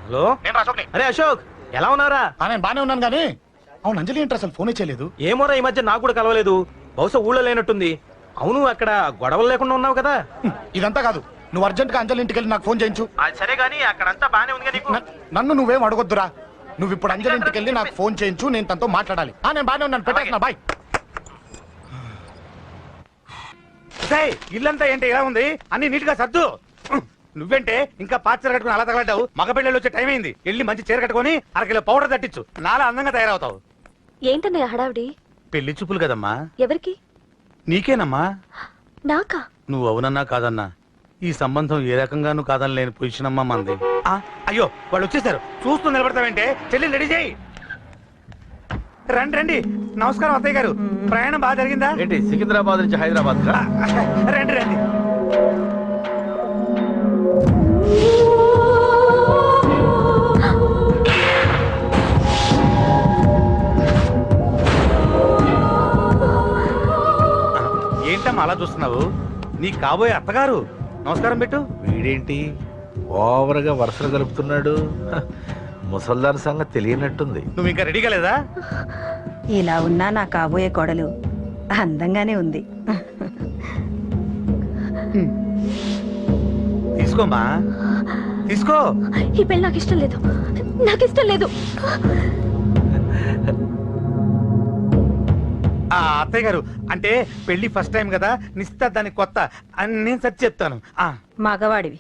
Hello, అరే అశోక్, ఎలా ఉన్నారా? నేను బానే ఉన్నాను కానీ అవును అంజలి ఏంటి అసలు ఫోన్ చేయలేదు? ఏమోరా, ఈ మధ్య నాకు కూడా కలవలేదు. బహుశా ఊళ్ళో లేనట్టుంది. అవును, అక్కడ గొడవలు లేకుండా ఉన్నావు కదా? ఇదంతా కాదు, నువ్వు అర్జెంట్ గా అంజలి ఇంటికి వెళ్ళి నాకు ఫోన్ చేయించు. అది సరే గానీ అక్కడంతా బానే ఉంది కదా? నన్ను నువ్వేం అడగొద్దురా. నువ్వు ఇప్పుడు అంజలి ఇంటికి వెళ్ళి నాకు ఫోన్ చేయించు, నేను తనతో మాట్లాడాలి. నేను బానే ఉన్నాను, పెట్టేస్తున్నా, బాయ్. ఇల్లంతా ఏంటి ఇలా ఉంది? అన్ని నీట్ గా సర్దు. నువ్వేంటే ఇంకా పాత చీర కట్టుకుని అలా తగలడ్డావు? మగ పిల్లలు వచ్చే టైం అయింది. వెళ్ళి మంచి చీర కట్టుకుని అరకిలో పౌడర్ తట్టించు. నాలా అందంగా తయారవుతావు. ఏంటన్నయ్య హడావిడి? పెళ్లి చూపులు కదమ్మా. ఎవరికి? నీకేనమ్మా. నాకా? నువ్వు అవునన్నా కాదన్నా ఈ సంబంధం ఏ రకంగానూ కాదని లేని పొజిషన్ అమ్మా మంది. అయ్యో వాళ్ళు వచ్చేసారు, చూస్తూ నిలబడతావేంటే? చెల్లి రెడీ చేయి. రండి రండి. నమస్కారం అత్తయ్య గారు, ప్రయాణం బాగా జరిగిందా? ఏంటి సికింద్రాబాద్ నుంచి హైదరాబాద్? రండి రండి. ఏంటమ్మా అలా చూస్తున్నావు? నీ కాబోయే అత్తగారు. నమస్కారం పెట్టు. వీడేంటి ఓవర్గా వరుసలు కలుపుతున్నాడు? ముసల్దాన్ సంగతి తెలియనట్టుంది. నువ్వు ఇంకా రెడీ కాలేదా? ఇలా ఉన్నా నా కాబోయే కోడలు అందంగానే ఉంది. తీసుకోమ్మా, తీసుకో. ఈ పెళ్లి నాకు ఇష్టం లేదు, నాకు ఇష్టం లేదు. అత్తయ్య గారు, అంటే పెళ్లి ఫస్ట్ టైం కదా, నిశ్చితార్థానికి కొత్త అని నేను సరి చెప్తాను. మగవాడివి,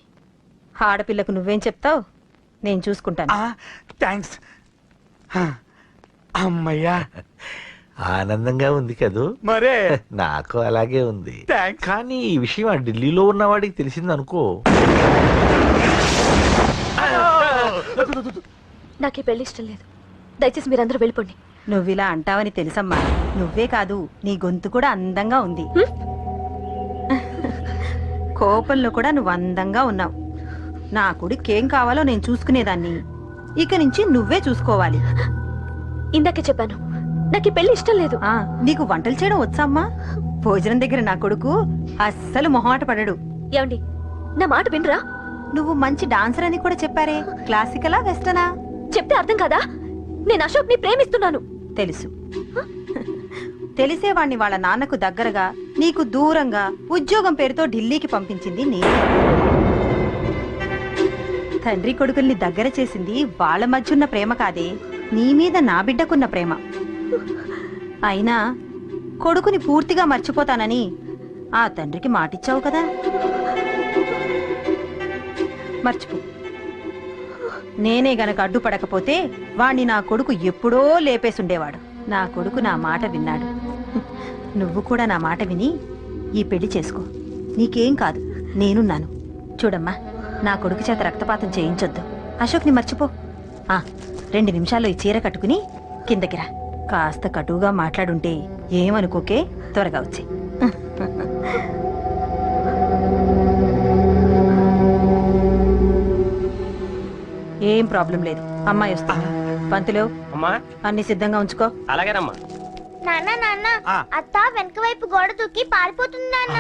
ఆడపిల్లకు నువ్వేం చెప్తావు? నేను చూసుకుంటాను. థ్యాంక్స్. అమ్మయ్యా, ఆనందంగా ఉంది కదూ? మరే నాకు అలాగే ఉంది. థ్యాంక్స్. కానీ ఈ విషయం ఆ ఢిల్లీలో ఉన్నవాడికి తెలిసింది అనుకో. నాకు ఈ పెళ్లి ఇష్టం లేదు. దయచేసి మీరందరూ వెళ్ళిపోండి. నువ్విలా అంటావని తెలుసమ్మా. నువ్వే కాదు, నీ గొంతు కూడా అందంగా ఉంది. కోపంలో కూడా నువ్వు అందంగా ఉన్నావు. నా కొడుకేం కావాలో నేను చూసుకునేదాన్ని. ఇక నుంచి నువ్వే చూసుకోవాలి. ఇందాకే చెప్పాను, నాకు ఈ పెళ్లి ఇష్టం లేదు. నీకు వంటలు చేయడం వచ్చామ్మా? భోజనం దగ్గర నా కొడుకు అస్సలు మొహమాట పడడు. ఏమండి, నా మాట వినరా? నువ్వు మంచి డాన్సర్ అని కూడా చెప్పారే. క్లాసికలా వెస్టర్నా? చెప్తే అర్థం కాదా? నేను అశోక్ ని ప్రేమిస్తున్నాను. తెలుసు. తెలిసేవాణ్ణి వాళ్ళ నాన్నకు దగ్గరగా, నీకు దూరంగా ఉద్యోగం పేరుతో ఢిల్లీకి పంపించింది నేను. తండ్రి కొడుకుల్ని దగ్గర చేసింది వాళ్ళ మధ్యున్న ప్రేమ కాదే, నీ మీద నా బిడ్డకున్న ప్రేమ. అయినా కొడుకుని పూర్తిగా మర్చిపోతానని ఆ తండ్రికి మాటిచ్చావు కదా. మర్చిపో. నేనే గనక అడ్డుపడకపోతే వాణ్ణి నా కొడుకు ఎప్పుడో లేపేసుండేవాడు. నా కొడుకు నా మాట విన్నాడు. నువ్వు కూడా నా మాట విని ఈ పెళ్లి చేసుకో. నీకేం కాదు, నేనున్నాను. చూడమ్మా, నా కొడుకు చేత రక్తపాతం చేయించొద్దు. అశోక్ని మర్చిపో. 2 నిమిషాల్లో ఈ చీర కట్టుకుని కిందకిరా. కాస్త కటువుగా మాట్లాడుంటే ఏమనుకోకే, త్వరగా వచ్చి. ఏం ప్రాబ్లం లేదు, అమ్మాయి వస్తా. పంతులు, అమ్మా అన్ని సిద్ధంగా ఉంచుకో. అలాగేనమ్మా. నాన్న నాన్న, అత్త వెనక వైపు గోడ దూకి పారిపోతుంది నాన్న.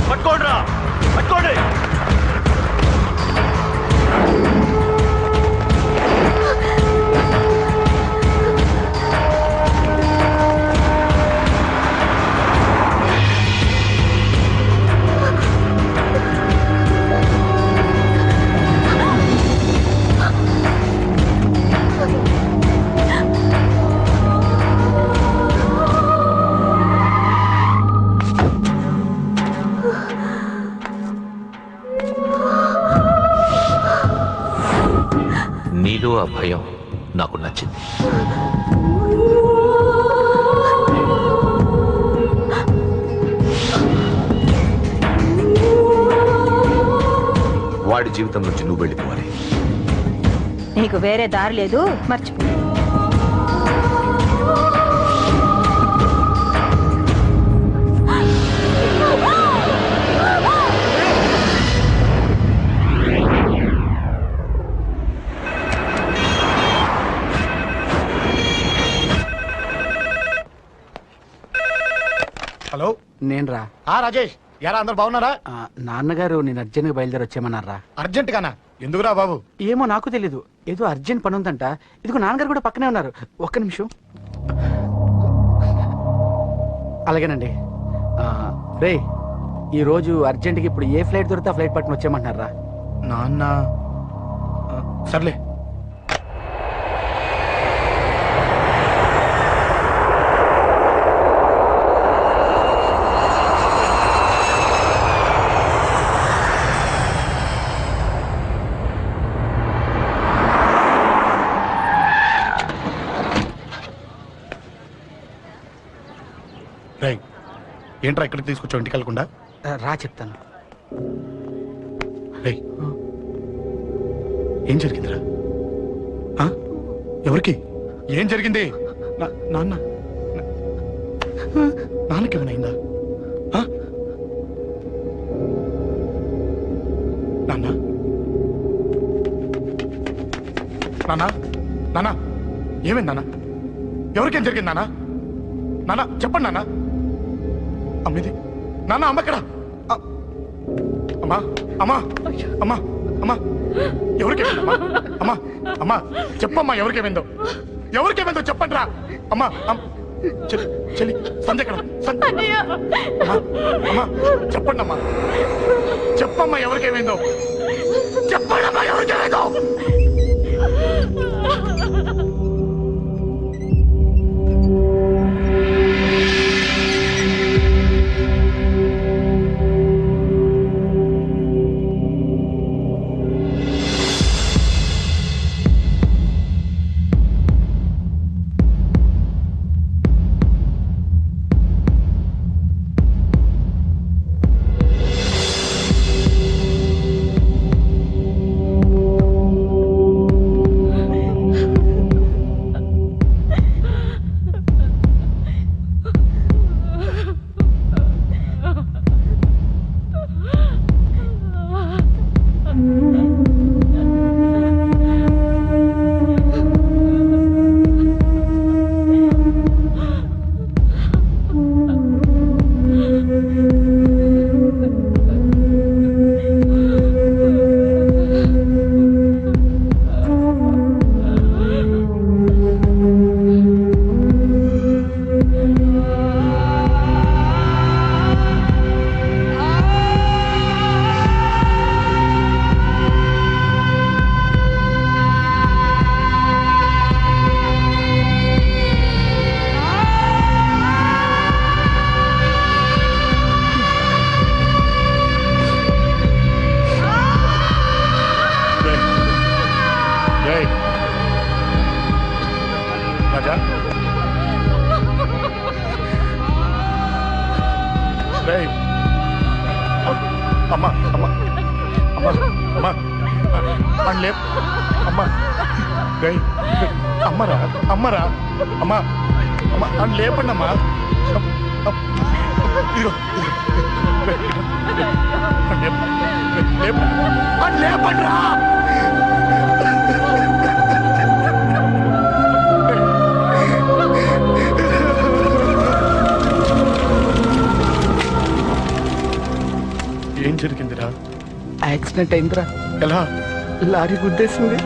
పట్టుకోండిరా, పట్టుకోండి. నీలో ఆ భయం నాకు నచ్చింది. వాడి జీవితం నుంచి నువ్వు వెళ్ళిపోవాలి. నీకు వేరే దారి లేదు, మర్చిపో. హలో నేను రా రాజేష్ యారా అందరు బాగున్నారా? నాన్నగారు నేను అర్జెంట్గా బయలుదేరి వచ్చేయమన్నారా? అర్జెంట్ గానా? ఎందుకురా బాబు? ఏమో నాకు తెలీదు, ఏదో అర్జెంట్ పని ఉందంట. ఇదిగో నాన్నగారు కూడా పక్కనే ఉన్నారు. ఒక్క నిమిషం. అలాగేనండి. రే ఈరోజు అర్జెంట్కి ఇప్పుడు ఏ ఫ్లైట్ దొరికితే ఆ ఫ్లైట్ పట్టుకుని వచ్చేయమంటున్నారా? నాన్న సర్లే. రై ఏంట్రా ఇక్కడికి తీసుకొచ్చావు ఇంటికి వెళ్ళకుండా? రా చెప్తాను. రై ఏం జరిగిందిరా? ఎవరికి ఏం జరిగింది? నాన్న నాన్నకి ఏమైనా అయిందా? నాన్న నాన్న నాన్న ఏమైంది నాన్న? ఎవరికేం జరిగింది నాన్న? నాన్న చెప్పండి నాన్న. అమ్మిది నాన్న అమ్మక్కడ. అమ్మా అమ్మా అమ్మా అమ్మా ఎవరికేమైందమ్మా? అమ్మా అమ్మా చెప్పమ్మా ఎవరికేమైందో? ఎవరికేమైందో చెప్పండి రా. అమ్మా చెల్లి సంధ్యక్కడ అమ్మా అమ్మా చెప్పండి అమ్మా. చెప్పమ్మా ఎవరికేమైందో? చెప్పండి అమ్మా ఎవరికేమైందో? అమ్మా అమ్మా అమ్మా అమ్మా అండ్ లేప్ అమ్మా గై అమ్మరా అమ్మరా అమ్మా అమ్మా అండ్ లేపండి అమ్మా. ఇదిగో లేపండి రా. ఏం జరిగిందిరా? యాక్సిడెంట్ అయిందిరా. ఎలా? లారీ గుద్దేసింది.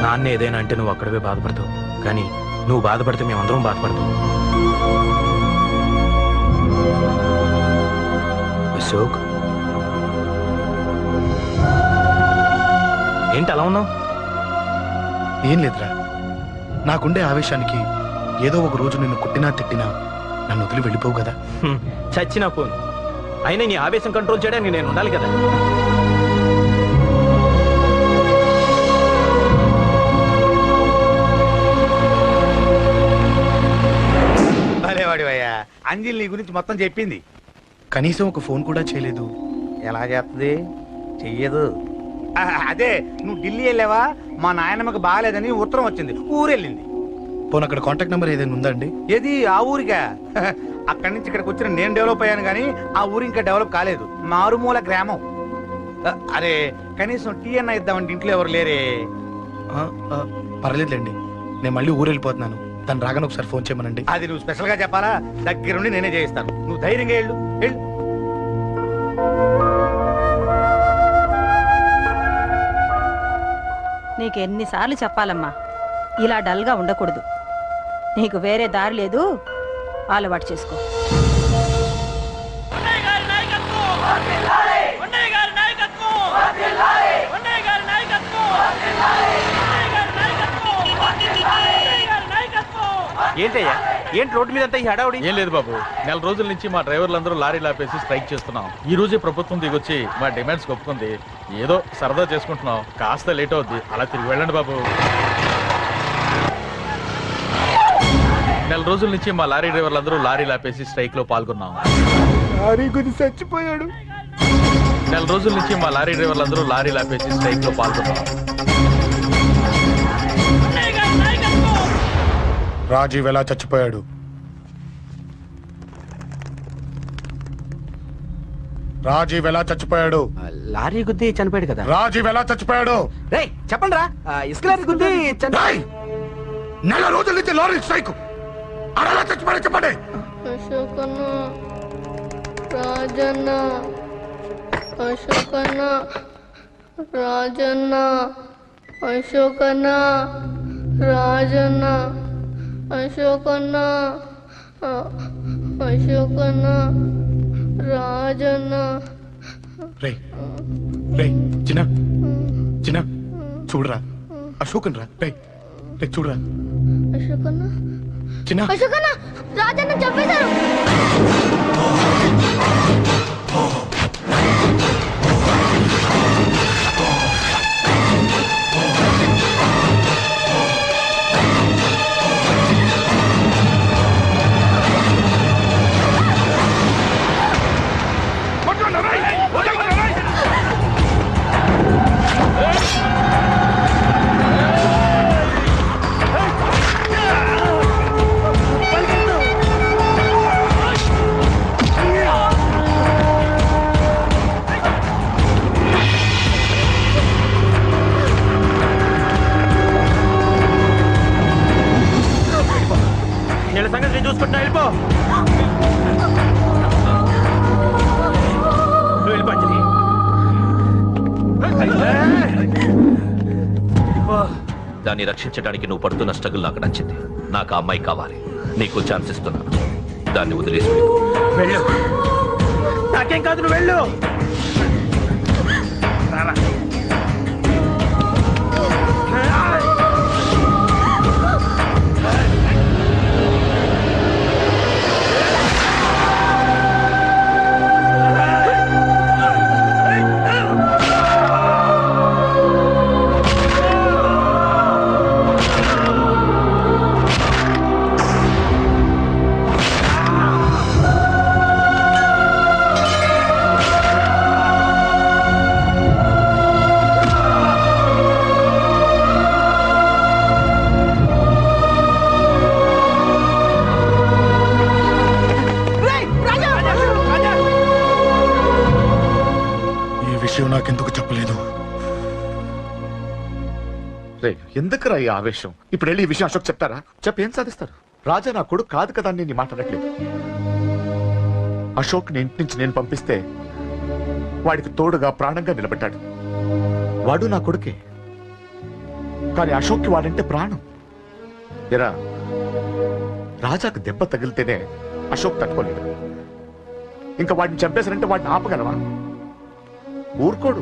నాన్న ఏదైనా అంటే నువ్వు అక్కడవే బాధపడతావు, కానీ నువ్వు బాధపడితే మేమందరం బాధపడతాం. అశోక్ ఏంటి అలా ఉన్నావు? ఏం లేదురా, నాకుండే ఆవేశానికి ఏదో ఒక రోజు నిన్ను కొట్టినా తిట్టినా నన్ను వదిలి వెళ్ళిపోవు కదా. చచ్చినా పోను, అయినా నీ ఆవేశం కంట్రోల్ చేయడానికి నేను ఉండాలి కదా. భలేవాడివయ్యా, అంజలి నీ గురించి మొత్తం చెప్పింది. కనీసం ఒక ఫోన్ కూడా చేయలేదు. ఎలా చేస్తుంది? చెయ్యదు. అదే నువ్వు ఢిల్లీ వెళ్ళావా? మా నాయనమ్మకి బాగాలేదని ఉత్తరం వచ్చింది, ఊరెళ్ళింది. పోనీ అక్కడ కాంటాక్ట్ నెంబర్ ఏదైనా ఉందా అండి? ఏది? ఆ ఊరికా? అక్కడి నుంచి ఇక్కడికి వచ్చిన నేను డెవలప్ అయ్యాను కానీ ఆ ఊరు ఇంకా డెవలప్ కాలేదు. మారుమూల గ్రామం. అరే కనీసం టీ అన్న ఇద్దామంటే ఇంట్లో ఎవరు లేరే. పర్లేదులేండి, నేను మళ్ళీ ఊరు వెళ్ళిపోతున్నాను. తను రాగానే ఒకసారి ఫోన్ చేయమనండి. అది నువ్వు స్పెషల్ గా చెప్పాలా? దగ్గరుండి నేనే చేయిస్తాను. నువ్వు ధైర్యంగా వెళ్ళు. నీకెన్నిసార్లు చెప్పాలమ్మా, ఇలా డల్గా ఉండకూడదు. నీకు వేరే దారి లేదు, అలవాటు చేసుకో. ఏంటయ్యా, ఏంటి రోడ్డు మీద అంతా ఈ హడావుడి? ఏం లేదు బాబు, నెల రోజుల నుంచి మా డ్రైవర్లందరూ లారీలు ఆపేసి స్ట్రైక్ చేస్తున్నాం. ఈ రోజే ప్రభుత్వం దిగొచ్చి మా డిమాండ్స్ ఒప్పుకుంది. ఏదో సరదా చేసుకుంటున్నాం, కాస్త లేట్ అవుద్ది, అలా తిరిగి వెళ్ళండి బాబు. నెల రోజుల నుంచి మా లారీ డ్రైవర్లందరూ లారీలు ఆపేసి స్ట్రైక్ లో పాల్గొన్నాం. చచ్చిపోయాడు. నెల రోజుల నుంచి మా లారీ డ్రైవర్లందరూ లారీలు ఆపేసి స్ట్రైక్ లో పాల్గొన్నాం. రాజీవ్ ఎలా చచ్చిపోయాడు? రాజీవ్ ఎలా చచ్చిపోయాడు? లారీ గుద్ది చనిపోయాడు కదా. రాజీవ్ ఎలా చచ్చిపోయాడు? రేయ్ చెప్పండి రా, ఇసుక లారీ గుద్ది రేయ్! నెల రోజుల నుంచి లారీ స్ట్రైక్. అలా చచ్చిపోయాడు చెప్పండి. అశోకన్న, రాజన్న, అశోకన్న, రాజన్న, అశోకన్న, రాజన్న, అశోకన్న, అశోకన్న, రాజన్న. రేయ్ రేయ్ చిన్న చిన్న చూడరా, అశోకన్ రా. రేయ్ రేయ్ చూడరా. అశోకన్న, చిన్న అశోకన్న, రాజన్న చంపేశారు. వీళ్ళ సంగతి నేను చూసుకుంటున్నా, వెళ్ళిపో. నువ్వు వెళ్ళిపో అంజలి. దాన్ని రక్షించడానికి నువ్వు పడుతున్న స్ట్రగుల్ నాకు నచ్చింది. నాకు ఆ అమ్మాయి కావాలి. నీకు ఛాన్స్ ఇస్తున్నాను, దాన్ని వదిలేసి వెళ్ళు. నాకేం కాదు, నువ్వు వెళ్ళు. నాకెందుకు చెప్పలేదు? ఎందుకురా ఈ ఆవేశం? ఇప్పుడు వెళ్ళి ఈ విషయం అశోక్ చెప్తారా? చెప్పి ఏం సాధిస్తారు? రాజా నా కొడుకు కాదు కదా అని నేను మాట్లాడట్లేదు. అశోక్ ని ఇంటి నుంచి నేను పంపిస్తే వాడికి తోడుగా ప్రాణంగా నిలబడ్డాడు. వాడు నా కొడుకే, కానీ అశోక్కి వాడంటే ప్రాణం. ఎరా, రాజాకు దెబ్బ తగిలితేనే అశోక్ తట్టుకోలేడు. ఇంకా వాడిని చంపేశారంటే వాడిని ఆపగలవా? ఊరుకోడు.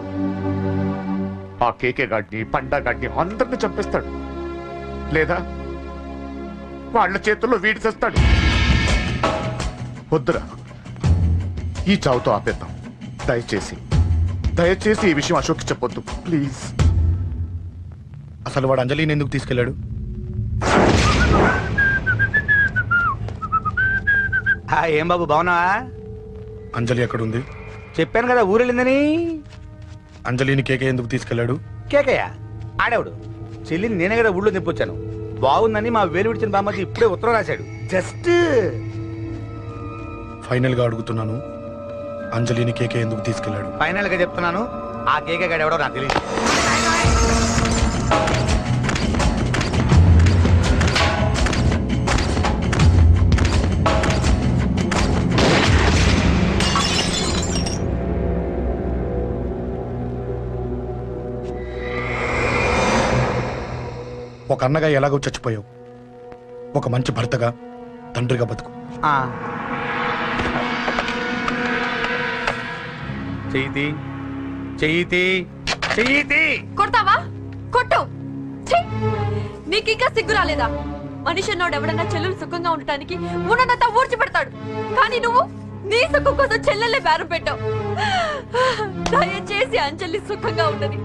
ఆ కేకే గాడిని, పండా గాడిని అందరిని చంపేస్తాడు, లేదా వాళ్ళ చేతుల్లో వీడి చేస్తాడు. వద్దురా, ఈ చావుతో ఆపేద్దాం. దయచేసి దయచేసి ఈ విషయం అశోక్కి చెప్పొద్దు ప్లీజ్. అసలు వాడు అంజలిని ఎందుకు తీసుకెళ్లాడు? ఏం బాబు బాగున్నావా? అంజలి ఎక్కడుంది? చెప్పాను కదా ఊరెళ్ళిందని. అంజలిని కేకే ఎందుకు తీసుకెళ్లాడు? కేకయ్య ఆడేవుడు. చెల్లిని నేనే కదా ఊళ్ళో తెప్పొచ్చాను. బాగుందని మా వేలు విడిచిన బామ్మకి ఇప్పుడే ఉత్తరం రాశాడు. జస్ట్ ఫైనల్ గా అడుగుతున్నాను, అంజలిని కేకే ఎందుకు తీసుకెళ్లాడు? ఫైనల్ గా చెప్తున్నాను, ఆ కేకే గాడు ఎవడో నాకు తెలియదు. ఒక అన్నగా ఎలాగో చచ్చిపోయావు, ఒక మంచి భర్తగా, తండ్రిగా బతుకు. చెయ్యితి చెయ్యితి చెయ్యితి. కొడతావా? కొట్టు. నీకు ఇంకా సిగ్గు రాలేదా? మనిషి అన్నోడు ఎవడన్నా చెల్లెలు సుఖంగా ఉండటానికి ఉన్నదంతా ఊడ్చి పెడతాడు, కానీ నువ్వు నీ సుఖం కోసం చెల్లెల్లే బేరం పెట్టావు. దయచేసి అంజలి సుఖంగా ఉండని